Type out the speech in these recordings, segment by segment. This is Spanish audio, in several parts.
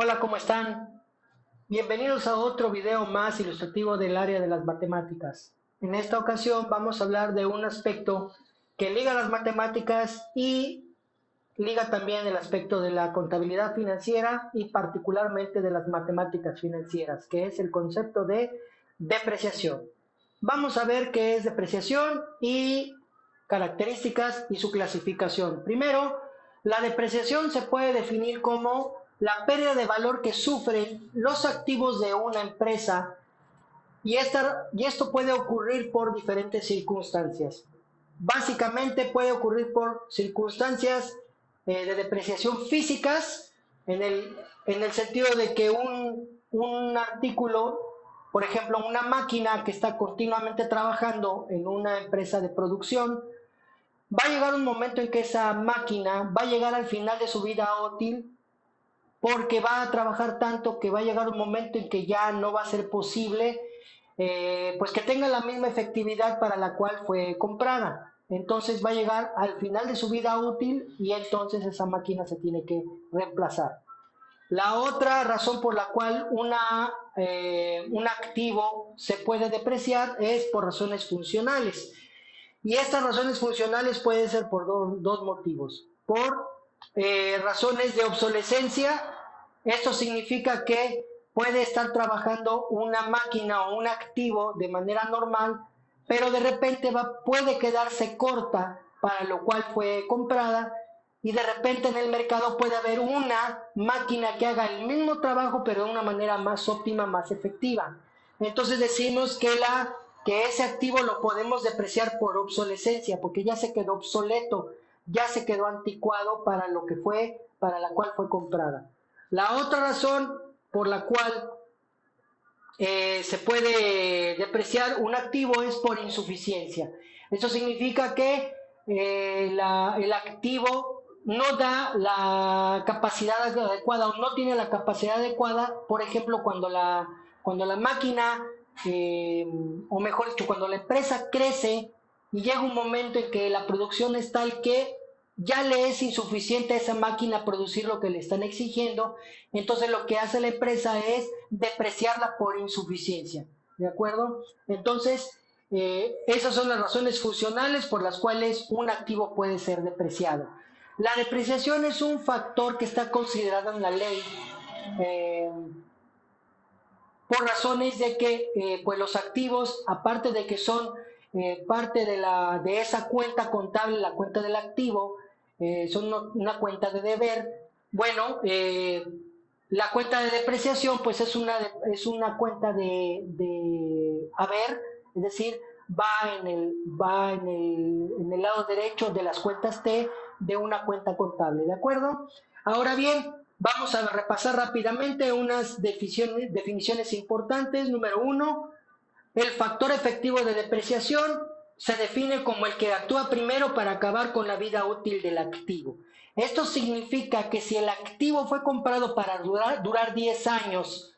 Hola, ¿cómo están? Bienvenidos a otro video más ilustrativo del área de las matemáticas. En esta ocasión vamos a hablar de un aspecto que liga las matemáticas y liga también el aspecto de la contabilidad financiera y particularmente de las matemáticas financieras, que es el concepto de depreciación. Vamos a ver qué es depreciación y características y su clasificación. Primero, la depreciación se puede definir como la pérdida de valor que sufren los activos de una empresa y esto puede ocurrir por diferentes circunstancias. Básicamente puede ocurrir por circunstancias de depreciación físicas, en el sentido de que un artículo, por ejemplo, una máquina que está continuamente trabajando en una empresa de producción, va a llegar un momento en que esa máquina va a llegar al final de su vida útil porque va a trabajar tanto que va a llegar un momento en que ya no va a ser posible pues que tenga la misma efectividad para la cual fue comprada. Entonces va a llegar al final de su vida útil y entonces esa máquina se tiene que reemplazar. La otra razón por la cual un activo se puede depreciar es por razones funcionales. Y estas razones funcionales pueden ser por dos motivos. Por razones de obsolescencia, esto significa que puede estar trabajando una máquina o un activo de manera normal, pero de repente puede quedarse corta para lo cual fue comprada y de repente en el mercado puede haber una máquina que haga el mismo trabajo pero de una manera más óptima, más efectiva. Entonces decimos que ese activo lo podemos depreciar por obsolescencia, porque ya se quedó obsoleto, ya se quedó anticuado para lo que fue, para la cual fue comprada. La otra razón por la cual se puede depreciar un activo es por insuficiencia. Eso significa que el activo no da la capacidad adecuada o no tiene la capacidad adecuada, por ejemplo, cuando la máquina, o mejor dicho, cuando la empresa crece y llega un momento en que la producción es tal que ya le es insuficiente a esa máquina producir lo que le están exigiendo, entonces lo que hace la empresa es depreciarla por insuficiencia, ¿de acuerdo? Entonces, esas son las razones funcionales por las cuales un activo puede ser depreciado. La depreciación es un factor que está considerado en la ley eh, por razones de que pues los activos, aparte de que son parte de esa cuenta contable, la cuenta del activo, son una cuenta de deber. Bueno, la cuenta de depreciación pues es una cuenta de haber, es decir, en el lado derecho de las cuentas T de una cuenta contable, ¿de acuerdo? Ahora bien, vamos a repasar rápidamente unas definiciones importantes. Número uno, el factor efectivo de depreciación se define como el que actúa primero para acabar con la vida útil del activo. Esto significa que si el activo fue comprado para durar 10 años,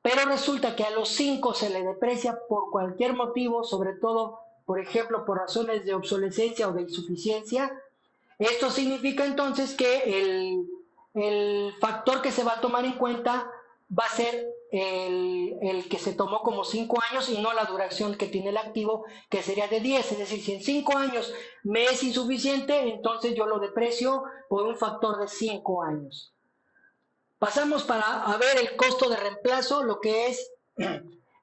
pero resulta que a los 5 se le deprecia por cualquier motivo, sobre todo, por ejemplo, por razones de obsolescencia o de insuficiencia, esto significa entonces que el factor que se va a tomar en cuenta va a ser el que se tomó como 5 años y no la duración que tiene el activo, que sería de 10. Es decir, si en 5 años me es insuficiente, entonces yo lo deprecio por un factor de 5 años. Pasamos a ver el costo de reemplazo, lo que es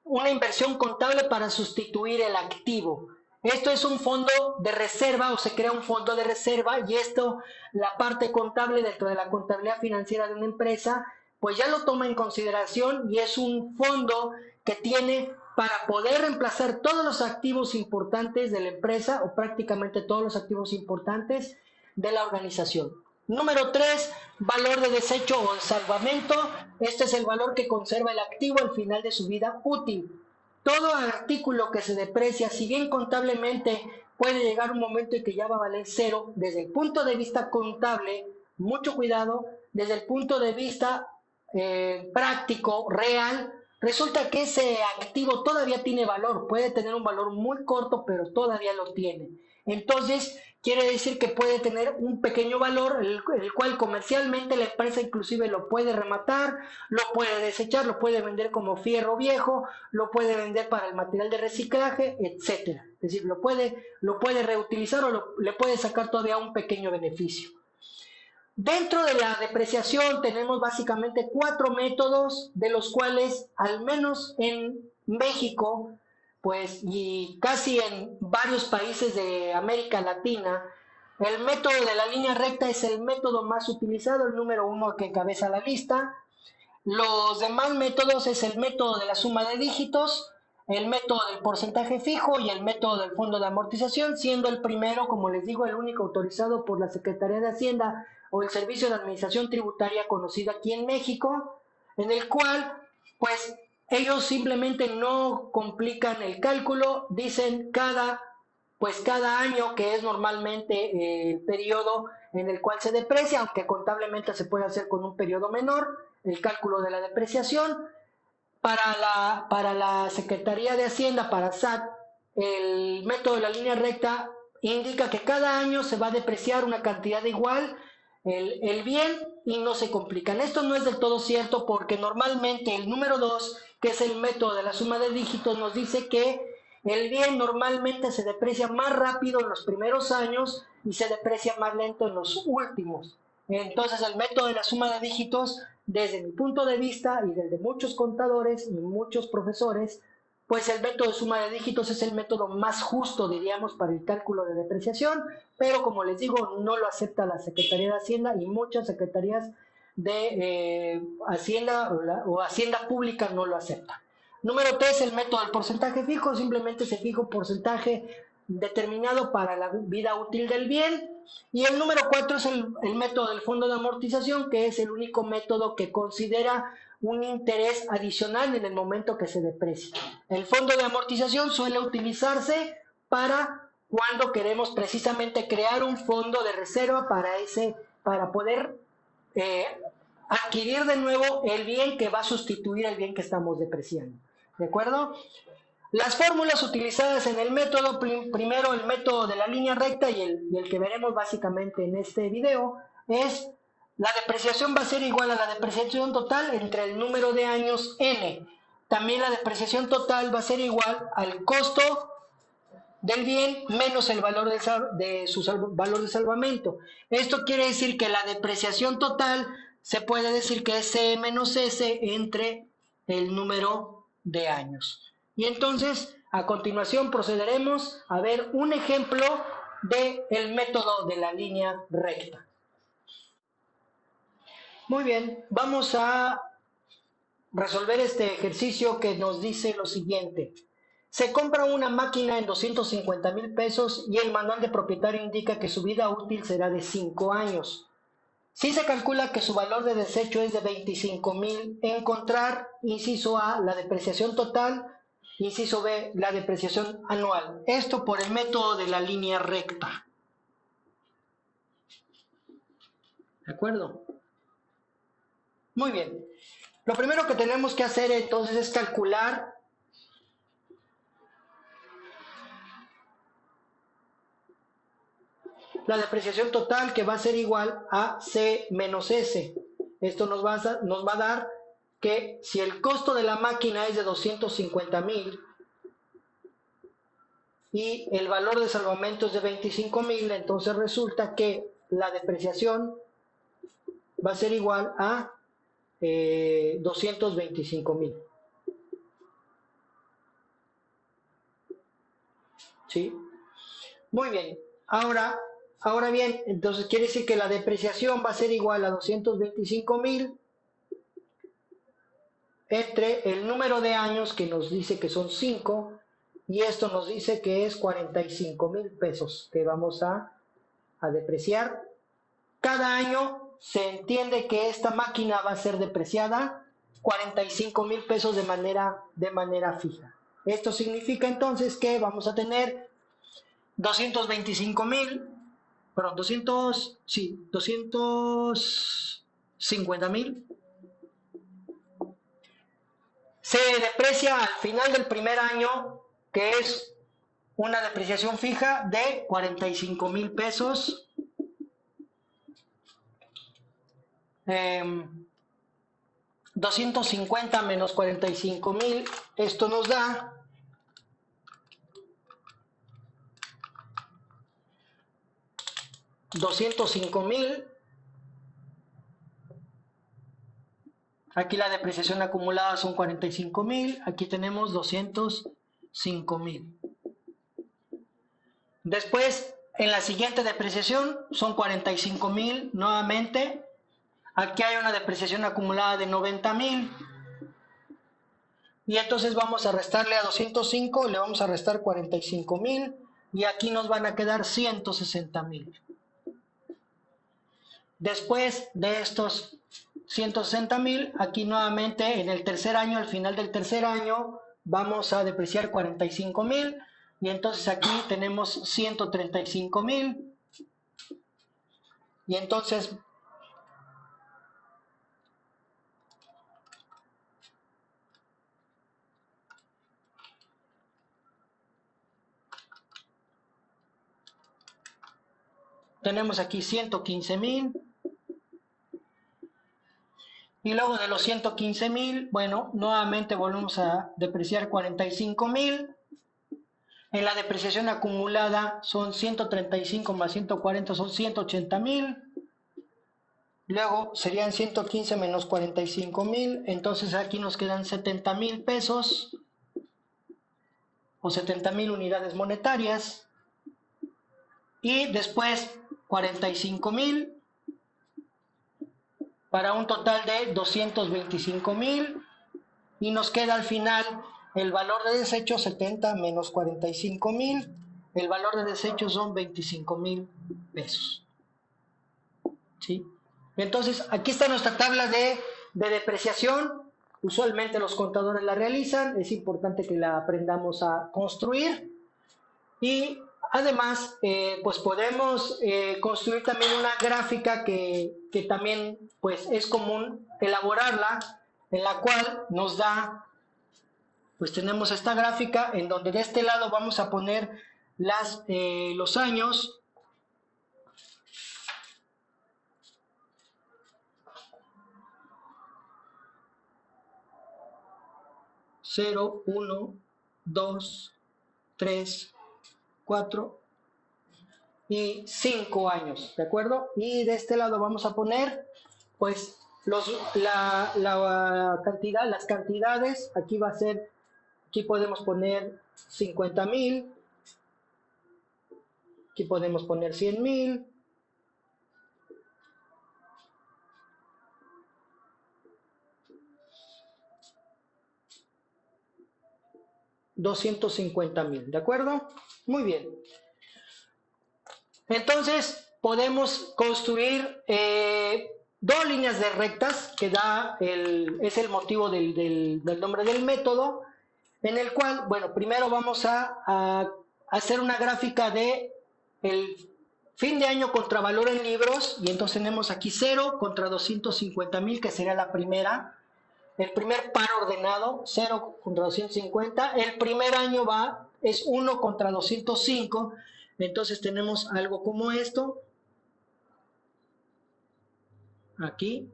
una inversión contable para sustituir el activo. Esto es un fondo de reserva o se crea un fondo de reserva y esto, la parte contable dentro de la contabilidad financiera de una empresa, pues ya lo toma en consideración y es un fondo que tiene para poder reemplazar todos los activos importantes de la empresa o prácticamente todos los activos importantes de la organización. Número 3, valor de desecho o salvamento. Este es el valor que conserva el activo al final de su vida útil. Todo artículo que se deprecia, si bien contablemente puede llegar un momento en que ya va a valer cero, desde el punto de vista contable, mucho cuidado, desde el punto de vista práctico, real, resulta que ese activo todavía tiene valor, puede tener un valor muy corto, pero todavía lo tiene. Entonces, quiere decir que puede tener un pequeño valor, el cual comercialmente la empresa inclusive lo puede rematar, lo puede desechar, lo puede vender como fierro viejo, lo puede vender para el material de reciclaje, etcétera. Es decir, lo puede reutilizar o le puede sacar todavía un pequeño beneficio. Dentro de la depreciación tenemos básicamente 4 métodos, de los cuales al menos en México, pues, y casi en varios países de América Latina, el método de la línea recta es el método más utilizado, el número 1 que encabeza la lista. Los demás métodos es el método de la suma de dígitos, el método del porcentaje fijo y el método del fondo de amortización, siendo el primero, como les digo, el único autorizado por la Secretaría de Hacienda o el Servicio de Administración Tributaria conocido aquí en México, en el cual, pues, ellos simplemente no complican el cálculo, dicen cada año, que es normalmente el periodo en el cual se deprecia, aunque contablemente se puede hacer con un periodo menor, el cálculo de la depreciación. Para la Secretaría de Hacienda, para SAT, el método de la línea recta indica que cada año se va a depreciar una cantidad igual el bien y no se complican. Esto no es del todo cierto, porque normalmente el número 2, que es el método de la suma de dígitos, nos dice que el bien normalmente se deprecia más rápido en los primeros años y se deprecia más lento en los últimos. Entonces el método de la suma de dígitos, desde mi punto de vista y desde muchos contadores y muchos profesores, pues el método de suma de dígitos es el método más justo, diríamos, para el cálculo de depreciación, pero como les digo, no lo acepta la Secretaría de Hacienda y muchas secretarías de Hacienda o Hacienda Pública no lo aceptan. Número 3, el método del porcentaje fijo, simplemente se fija un porcentaje determinado para la vida útil del bien. Y el número 4 es el método del fondo de amortización, que es el único método que considera un interés adicional en el momento que se deprecia. El fondo de amortización suele utilizarse para cuando queremos precisamente crear un fondo de reserva para poder adquirir de nuevo el bien que va a sustituir el bien que estamos depreciando. ¿De acuerdo? Las fórmulas utilizadas en el método, primero el método de la línea recta y el que veremos básicamente en este video, es la depreciación va a ser igual a la depreciación total entre el número de años n. También la depreciación total va a ser igual al costo del bien menos el valor de su valor de salvamento. Esto quiere decir que la depreciación total se puede decir que es C menos S entre el número de años. Y entonces, a continuación procederemos a ver un ejemplo del método de la línea recta. Muy bien, vamos a resolver este ejercicio que nos dice lo siguiente. Se compra una máquina en 250,000 pesos y el manual de propietario indica que su vida útil será de 5 años. Si se calcula que su valor de desecho es de 25,000, encontrar, inciso A, la depreciación total, inciso B, la depreciación anual. Esto por el método de la línea recta. ¿De acuerdo? Muy bien. Lo primero que tenemos que hacer entonces es calcular la depreciación total, que va a ser igual a C menos S. Esto nos va a dar que si el costo de la máquina es de 250,000 y el valor de salvamento es de 25,000, entonces resulta que la depreciación va a ser igual a 225,000. ¿Sí? Muy bien. Ahora bien, entonces quiere decir que la depreciación va a ser igual a 225,000 entre el número de años, que nos dice que son 5, y esto nos dice que es 45,000 pesos que vamos a depreciar. Cada año se entiende que esta máquina va a ser depreciada 45,000 pesos de manera fija. Esto significa entonces que vamos a tener 250,000 se deprecia al final del primer año, que es una depreciación fija de 45,000 pesos. 250 menos 45,000, esto nos da 205,000. Aquí la depreciación acumulada son 45,000, aquí tenemos 205,000. Después, en la siguiente depreciación son 45,000 nuevamente. Aquí hay una depreciación acumulada de 90,000. Y entonces vamos a restarle a 205, le vamos a restar 45,000 y aquí nos van a quedar 160,000. Después de estos 160,000, aquí nuevamente en el tercer año, al final del tercer año, vamos a depreciar 45,000 y entonces aquí tenemos 135,000 y entonces tenemos aquí 115,000 y luego de los 115,000, bueno, nuevamente volvemos a depreciar 45,000. En la depreciación acumulada son 135 más 140 son 180,000. Luego serían 115 menos 45,000. Entonces aquí nos quedan 70,000 pesos o 70,000 unidades monetarias. Y después 45,000 para un total de 225,000. Y nos queda al final el valor de desecho 70 menos 45,000. El valor de desecho son 25,000 pesos. ¿Sí? Entonces, aquí está nuestra tabla de depreciación. Usualmente los contadores la realizan. Es importante que la aprendamos a construir. Y además, pues podemos construir también una gráfica que también pues es común elaborarla, en la cual nos da, pues tenemos esta gráfica en donde de este lado vamos a poner los años. Cero, 1, 2, 3, 4 y 5 años, ¿de acuerdo? Y de este lado vamos a poner, pues, la cantidad, las cantidades. Aquí va a ser, aquí podemos poner 50,000, aquí podemos poner 100,000, 250,000, ¿de acuerdo? Muy bien. Entonces podemos construir dos líneas de rectas, que es el motivo del nombre del método, en el cual, bueno, primero vamos a hacer una gráfica de el fin de año contra valor en libros, y entonces tenemos aquí 0 contra 250,000, que sería la primera, el primer par ordenado, 0 contra 250, el primer año es 1 contra 205, entonces tenemos algo como esto, aquí,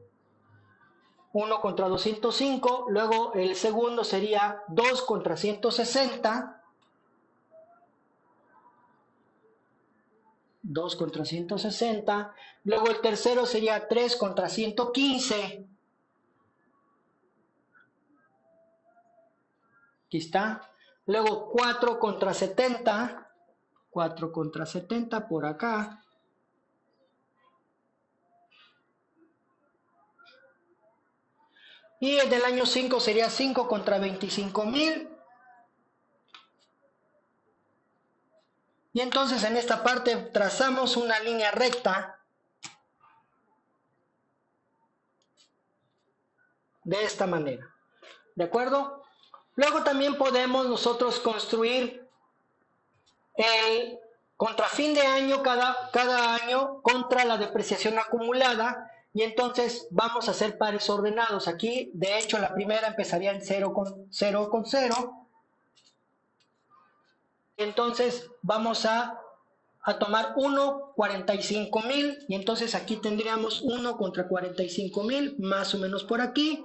1 contra 205, luego el segundo sería 2 contra 160, 2 contra 160, luego el tercero sería 3 contra 115, aquí está, luego 4 contra 70, 4 contra 70 por acá, y el del año 5 sería 5 contra 25,000. Y entonces en esta parte trazamos una línea recta de esta manera. ¿De acuerdo? Luego también podemos nosotros construir el contra fin de año cada año contra la depreciación acumulada. Y entonces vamos a hacer pares ordenados. Aquí, de hecho, la primera empezaría en 0 con 0. Entonces vamos a tomar 1, 45,000 y entonces aquí tendríamos 1 contra 45,000, más o menos por aquí.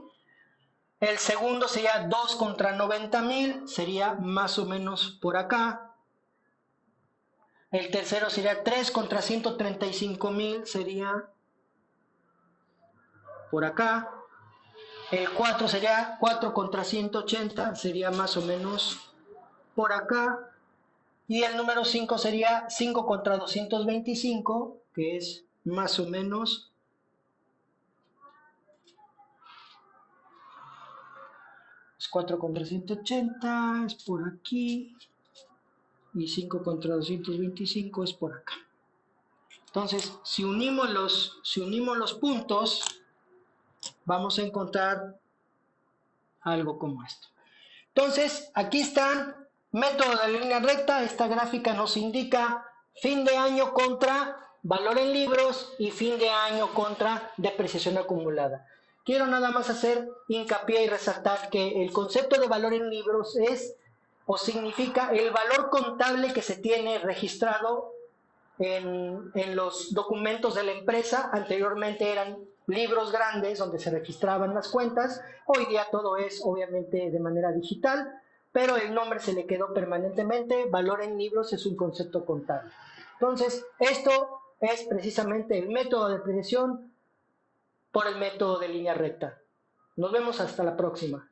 El segundo sería 2 contra 90,000, sería más o menos por acá. El tercero sería 3 contra 135,000, sería por acá. El 4 sería 4 contra 180, sería más o menos por acá. Y el número 5 sería 5 contra 225, que es más o menos 4 contra 180, es por aquí. Y 5 contra 225 es por acá. Entonces, si unimos los puntos, vamos a encontrar algo como esto. Entonces, aquí está método de línea recta. Esta gráfica nos indica fin de año contra valor en libros y fin de año contra depreciación acumulada. Quiero nada más hacer hincapié y resaltar que el concepto de valor en libros es o significa el valor contable que se tiene registrado en los documentos de la empresa. Anteriormente eran libros grandes donde se registraban las cuentas. Hoy día todo es obviamente de manera digital, pero el nombre se le quedó permanentemente. Valor en libros es un concepto contable. Entonces, esto es precisamente el método de depreciación por el método de línea recta. Nos vemos hasta la próxima.